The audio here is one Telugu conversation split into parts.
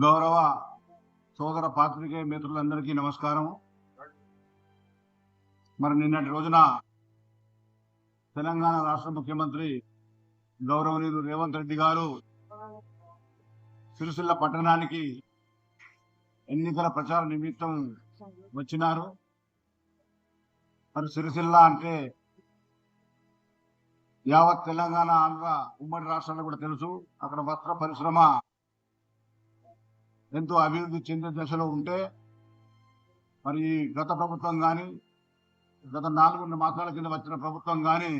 గౌరవ సోదర పాత్రికేయ మిత్రులందరికీ నమస్కారం. మరి నిన్నటి రోజున తెలంగాణ రాష్ట్ర ముఖ్యమంత్రి గౌరవనీయులు రేవంత్ రెడ్డి గారు సిరిసిల్ల పట్టణానికి ఎన్నికల ప్రచార నిమిత్తం వచ్చినారు. మరి సిరిసిల్ల అంటే యావత్ తెలంగాణ, ఆంధ్ర ఉమ్మడి రాష్ట్రాల్లో కూడా తెలుసు. అక్కడ వస్త్ర పరిశ్రమ ఎంతో అభివృద్ధి చెందే దశలో ఉంటే, మరి గత ప్రభుత్వం కానీ, గత 4 మాసాల కింద వచ్చిన ప్రభుత్వం కానీ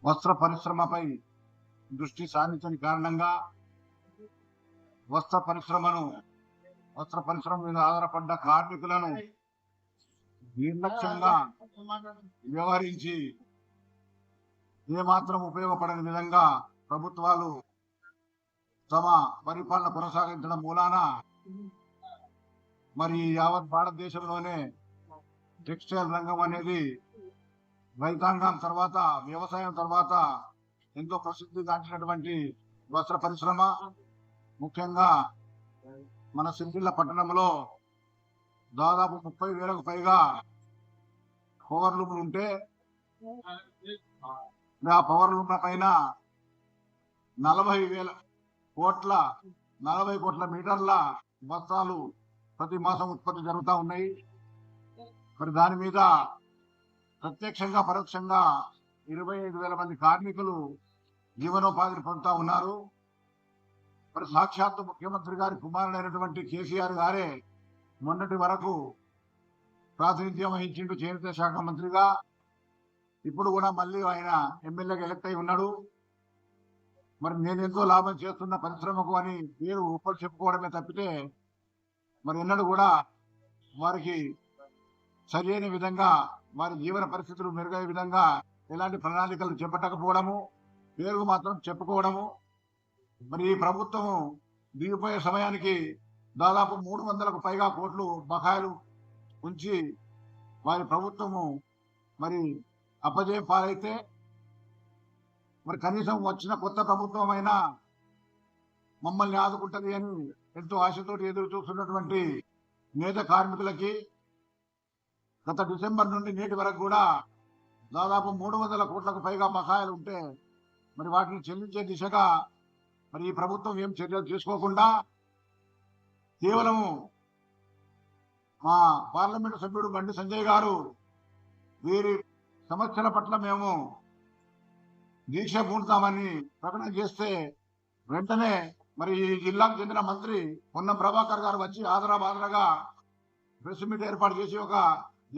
వస్త్ర పరిశ్రమపై దృష్టి సారించని కారణంగా వస్త్ర పరిశ్రమ మీద ఆధారపడ్డ కార్మికులను నిర్లక్ష్యంగా వ్యవహరించి ఏమాత్రం ఉపయోగపడని విధంగా ప్రభుత్వాలు తమ పరిపాలన కొనసాగించడం మూలాన మరి యావత్ భారతదేశంలోనే టెక్స్టైల్ రంగం అనేది రైతాంగం తర్వాత, వ్యవసాయం తర్వాత ఎంతో ప్రసిద్ధి గాంచినటువంటి వస్త్ర పరిశ్రమ. ముఖ్యంగా మన సిరిసిల్ల పట్టణంలో దాదాపు 30,000కు పైగా పవర్ లూమ్లు ఉంటే, ఆ పవర్ లూమ్ల పైన 40 కోట్ల మీటర్ల వస్త్రాలు ప్రతి మాసం ఉత్పత్తి జరుగుతూ ఉన్నాయి. మరి దాని మీద ప్రత్యక్షంగా పరోక్షంగా 25,000 మంది కార్మికులు జీవనోపాధిని పొందుతూ ఉన్నారు. మరి సాక్షాత్తు ముఖ్యమంత్రి గారి కుమారుడైనటువంటి కేసీఆర్ గారే మొన్నటి వరకు ప్రాతినిధ్యం వహించిండు చేనేత శాఖ మంత్రిగా. ఇప్పుడు కూడా మళ్ళీ ఆయన ఎమ్మెల్యేగా ఎలక్ట్ అయి ఉన్నాడు. మరి నేను ఎంతో లాభం చేస్తున్న పరిశ్రమకు అని పేరు ఒప్పలు చెప్పుకోవడమే తప్పితే మరి ఎన్నడూ కూడా వారికి సరైన విధంగా వారి జీవన పరిస్థితులు మెరుగయ్యే విధంగా ఎలాంటి ప్రణాళికలు చేపట్టకపోవడము, పేరు మాత్రం చెప్పుకోవడము. మరి ఈ ప్రభుత్వము దిగిపోయే సమయానికి దాదాపు 300కు పైగా కోట్లు బకాయిలు ఉంచి వారి ప్రభుత్వము మరి అపజయం పాలైతే, మరి కనీసం వచ్చిన కొత్త ప్రభుత్వం అయినా మమ్మల్ని ఆదుకుంటది అని ఎంతో ఆశతోటి ఎదురు చూస్తున్నటువంటి నేత కార్మికులకి గత డిసెంబర్ నుండి నేటి వరకు కూడా దాదాపు 300 కోట్లకు పైగా బకాయిలు ఉంటే మరి వాటిని చెల్లించే దిశగా మరి ఈ ప్రభుత్వం ఏం చర్యలు తీసుకోకుండా కేవలము మా పార్లమెంటు సభ్యుడు బండి సంజయ్ గారు వీరి సమస్యల పట్ల మేము దీక్ష పూనుతామని ప్రకటన చేస్తే వెంటనే మరి ఈ జిల్లాకు చెందిన మంత్రి పొన్నం ప్రభాకర్ గారు వచ్చి ఆదరాబాదరగా ప్రెస్ మీట్ ఏర్పాటు చేసి ఒక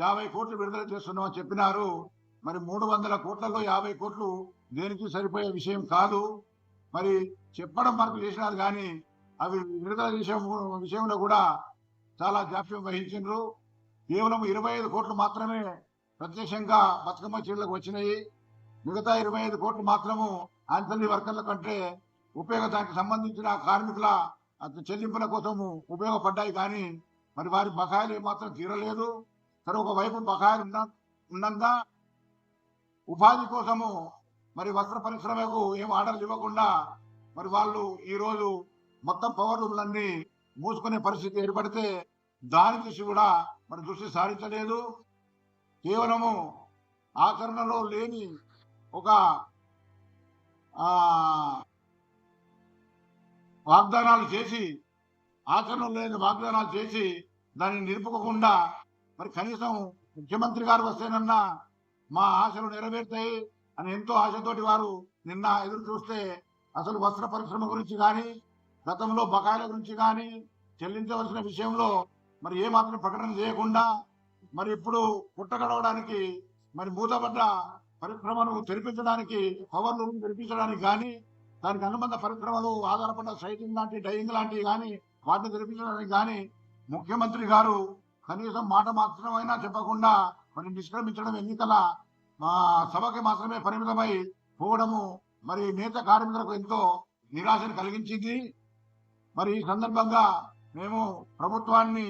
50 కోట్లు విడుదల చేస్తున్నామని చెప్పినారు. మరి 300 కోట్లలో 50 కోట్లు దేనికి సరిపోయే విషయం కాదు. మరి చెప్పడం మనకు చేసినారు కానీ అవి విడుదల చేసే విషయంలో కూడా చాలా జాప్యం వహించారు. కేవలం 25 కోట్లు మాత్రమే ప్రత్యక్షంగా బతుకమ్మ చీరలకు వచ్చినాయి. మిగతా 25 కోట్లు మాత్రము ఆన్సరీ వర్కర్ల కంటే ఉపయోగానికి సంబంధించిన కార్మికుల చెల్లింపుల కోసము ఉపయోగపడ్డాయి కానీ మరి వారి బకాయిలు ఏమాత్రం తీరలేదు. సరే, ఒకవైపు బకాయిలు ఉన్నంగా ఉపాధి కోసము మరి వస్త్ర పరిశ్రమకు ఏం ఆర్డర్లు ఇవ్వకుండా మరి వాళ్ళు ఈరోజు మొత్తం పవర్ లూమ్లన్నీ మూసుకునే పరిస్థితి ఏర్పడితే దాని దృష్టి కూడా మరి దృష్టి సారించలేదు. కేవలము ఆచరణలో లేని ఒక వాగ్దానాలు చేసి, ఆచరణలో లేని వాగ్దానాలు చేసి దాన్ని నిలుపుకోకుండా మరి కనీసం ముఖ్యమంత్రి గారు వస్తేనన్నా మా ఆశలు నెరవేరుతాయి అని ఎంతో ఆశతోటి వారు నిన్న ఎదురు చూస్తే అసలు వస్త్ర పరిశ్రమ గురించి కానీ, గతంలో బకాయిల గురించి కానీ, చెల్లించవలసిన విషయంలో మరి ఏమాత్రం ప్రకటన చేయకుండా మరి ఇప్పుడు పుట్టగడవడానికి మరి మూతపడ్డ పరిశ్రమను తెరిపించడానికి, పవర్ లూమ్ తెరిపించడానికి కానీ, దానికి అనుబంధ పరిశ్రమలు ఆధారపడ్డ సైటింగ్ లాంటి, డైయింగ్ లాంటివి కానీ వాటిని తెరిపించడానికి కానీ ముఖ్యమంత్రి గారు కనీసం మాట మాత్రమైనా చెప్పకుండా మరి నిష్క్రమించడం, ఎన్నికల సభకి మాత్రమే పరిమితమై పోవడము మరి నేత కార్మికులకు ఎంతో నిరాశను కలిగించింది. మరి ఈ సందర్భంగా మేము ప్రభుత్వాన్ని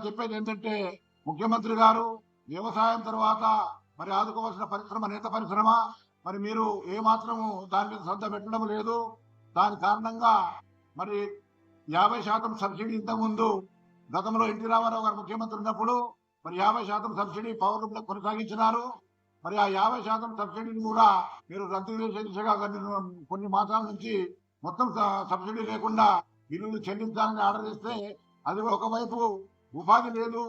చెప్పేది ఏంటంటే, ముఖ్యమంత్రి గారు వ్యవసాయం తర్వాత మరి ఆదుకోవాల్సిన పరిశ్రమ నేత పరిశ్రమ, మరి మీరు ఏమాత్రము దాని మీద శ్రద్ధ పెట్టడం లేదు. దాని కారణంగా మరి 50% సబ్సిడీ ఇంతకుముందు గతంలో ఎన్టీ రామారావు గారు ముఖ్యమంత్రి ఉన్నప్పుడు మరి 50% సబ్సిడీ పౌరులకు కొనసాగించినారు. మరి ఆ 50% సబ్సిడీని కూడా మీరు రద్దు చేసే దిశగా కొన్ని మాసాల నుంచి మొత్తం సబ్సిడీ లేకుండా బిల్లులు చెల్లించాలని ఆర్డర్ చేస్తే అది ఒకవైపు ఉపాధి లేదు,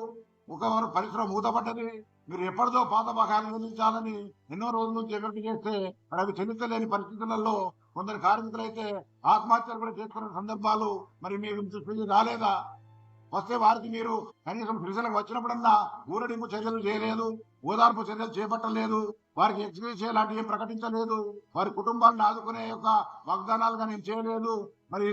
ఒకవైపు పరిశ్రమ మూతపడ్డది. మీరు ఎప్పటిదో పాత బకాయిలు చెల్లించాలని ఎన్నో రోజుల నుంచి ఎగరికి చేస్తే మరి అవి చెల్లించలేని పరిస్థితులలో కొందరు కార్మికులైతే ఆత్మహత్యలు కూడా చేసుకున్న సందర్భాలు మరి మీరు దృష్టికి రాలేదా? వస్తే వారికి మీరు కనీసం ప్రజలకు వచ్చినప్పుడన్నా ఊరడింపు చర్యలు చేయలేదు, ఓదార్పు చర్యలు చేపట్టలేదు, వారికి ఎక్స్గ్రేషియా లాంటివి ఏం ప్రకటించలేదు, వారి కుటుంబాలను ఆదుకునే యొక్క వాగ్దానాలుగా నేను చేయలేదు. మరి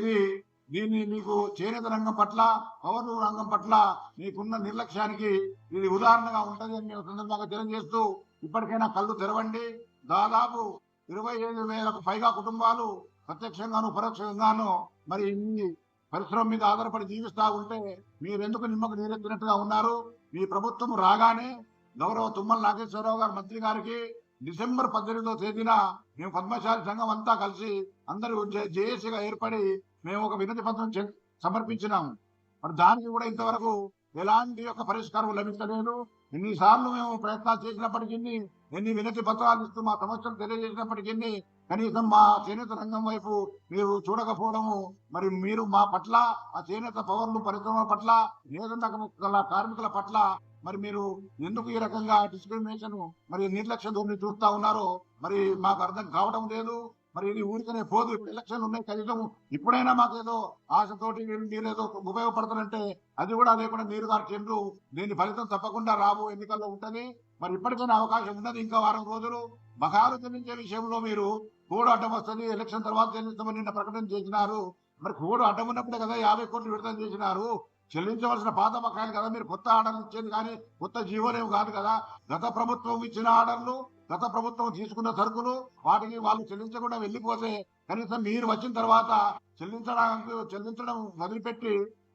దీన్ని మీకు చేనేత రంగం పట్ల, పౌర రంగం పట్ల మీకున్న నిర్లక్ష్యానికి ఇది ఉదాహరణగా ఉంటది అని సందర్భంగా తెలియజేస్తూ ఇప్పటికైనా కళ్ళు తెరవండి. దాదాపు 25,000కు పైగా కుటుంబాలు ప్రత్యక్షంగాను పరోక్షంగాను మరి ఈ పరిశ్రమ మీద ఆధారపడి జీవిస్తా ఉంటే మీరెందుకు నిమ్మకు నీరెత్తినట్టుగా ఉన్నారు? మీ ప్రభుత్వం రాగానే గౌరవ తుమ్మల నాగేశ్వరరావు గారు మంత్రి గారికి డిసెంబర్ 18వ తేదీన మేము పద్మశాలి సంఘం అంతా కలిసి అందరూ జేఏసీగా ఏర్పడి మేము ఒక వినతి పత్రం సమర్పించినాము. మరి దానికి కూడా ఇంతవరకు ఎలాంటి యొక్క పరిష్కారం లభించలేదు. ఎన్నిసార్లు మేము ప్రయత్నాలు చేసినప్పటికీ, ఎన్ని వినతి పత్రాలు ఇస్తూ మా సమస్యలు తెలియజేసినప్పటికీ కనీసం మా చేనేత రంగం వైపు మీరు చూడకపోవడము, మరి మీరు మా పట్ల, ఆ చేనేత పౌరులు పరిశ్రమల పట్ల, నేత కార్మికుల పట్ల మరి మీరు ఎందుకు ఈ రకంగా డిస్క్రిమినేషన్ మరి నిర్లక్ష్య ధోరణి చూస్తా ఉన్నారో మరి మాకు అర్థం కావడం లేదు. మరి ఇది ఊరికనే పోదు. ఇప్పుడు ఎలక్షన్లు ఉన్నాయి, కనీసం ఇప్పుడైనా మాకేదో ఆశతోటి మీరేదో ఉపయోగపడతారంటే అది కూడా లేకుండా నీరు గార్చెండ్లు దీని ఫలితం తప్పకుండా రాబో ఎన్నికల్లో ఉంటది. మరి ఇప్పటికైనా అవకాశం ఉన్నది, ఇంకా వారం రోజులు. బకాయిలు చెల్లించే విషయంలో మీరు కోడ్ అడ్డం వస్తుంది, ఎలక్షన్ తర్వాత చెల్లిస్తామని నిన్న ప్రకటన చేసినారు. మరి కోడ్ అడ్డం ఉన్నప్పుడే కదా 50 కోట్లు విడుదల చేసినారు. చెల్లించవలసిన పాత బకాయిలు కదా, మీరు కొత్త ఆర్డర్లు ఇచ్చేది కానీ కొత్త జీవోలేం కాదు కదా. గత ప్రభుత్వం ఇచ్చిన ఆర్డర్లు, గత ప్రభుత్వం తీసుకున్న సరుకులు వాటికి వాళ్ళు చెల్లించకుండా వెళ్ళిపోతే కనీసం మీరు వచ్చిన తర్వాత చెల్లించడం వదిలిపెట్టి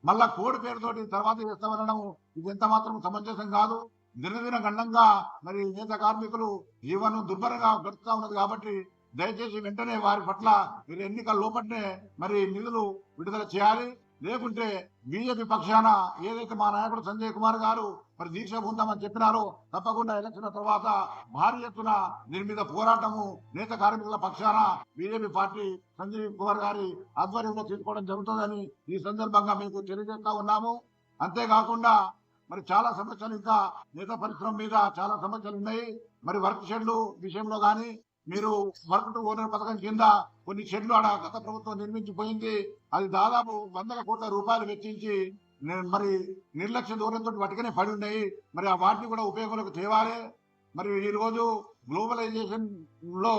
మళ్ళా కోడి పేరుతోటి తర్వాత చేస్తామనడం ఇది ఎంత మాత్రం సమంజసం కాదు. దినదిన గండంగా మరి నేత కార్మికులు జీవనం దుర్భరంగా గడుపుతా ఉన్నది. కాబట్టి దయచేసి వెంటనే వారి పట్ల మీరు ఎన్నికల లోపలనే మరి నిధులు విడుదల చేయాలి. లేకుంటే బీజేపీ పక్షాన ఏదైతే మా నాయకుడు సంజయ్ కుమార్ గారు మరి దీక్ష పొందామని చెప్పినారో తప్పకుండా ఎలక్షన్ తర్వాత భారీ ఎత్తున దీని మీద పోరాటము నేత కార్మికుల పక్షాన బీజేపీ పార్టీ సంజయ్ కుమార్ గారి ఆధ్వర్యంలో తీసుకోవడం జరుగుతుందని ఈ సందర్భంగా మీకు తెలియజేస్తా ఉన్నాము. అంతేకాకుండా మరి చాలా సమస్యలు, ఇంకా నేత పరిశ్రమ మీద చాలా సమస్యలు ఉన్నాయి. మరి వర్క్ షెడ్లు విషయంలో కానీ మీరు వర్క్ టు ఓనర్ పథకం కింద కొన్ని షెడ్లు ఆడ గత ప్రభుత్వం నిర్మించిపోయింది. అది దాదాపు 100 కోట్ల రూపాయలు వెచ్చించి మరి నిర్లక్ష్య ధోరణితో వాటికనే పడి ఉన్నాయి. మరి ఆ వాటిని కూడా ఉపయోగంలోకి తేవాలి. మరి ఈ రోజు గ్లోబలైజేషన్ లో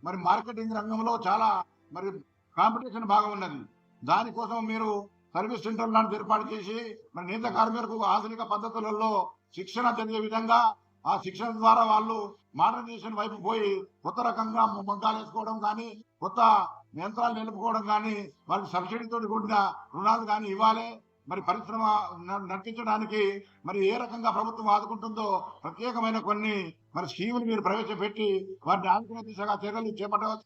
మరి మార్కెటింగ్ రంగంలో చాలా మరి కాంపిటీషన్ బాగా ఉన్నది. దానికోసం మీరు సర్వీస్ సెంటర్ లాంటి ఏర్పాటు చేసి మరి నేత కార్మికులకు ఆధునిక పద్ధతులలో శిక్షణ తెలియ విధంగా, ఆ శిక్షణ ద్వారా వాళ్ళు మోడర్నైజేషన్ వైపు పోయి కొత్త రకంగా మొగ్గాలు వేసుకోవడం కానీ, కొత్త యంత్రాలు నిలుపుకోవడం కానీ, వాళ్ళకి సబ్సిడీతో కూడిన రుణాలు కానీ ఇవ్వాలి. మరి పరిశ్రమ నడిపించడానికి మరి ఏ రకంగా ప్రభుత్వం ఆదుకుంటుందో ప్రత్యేకమైన కొన్ని మరి స్కీములు మీరు ప్రవేశపెట్టి వాటిని ఆదుకునే దిశగా చర్యలు చేపట్టవచ్చు.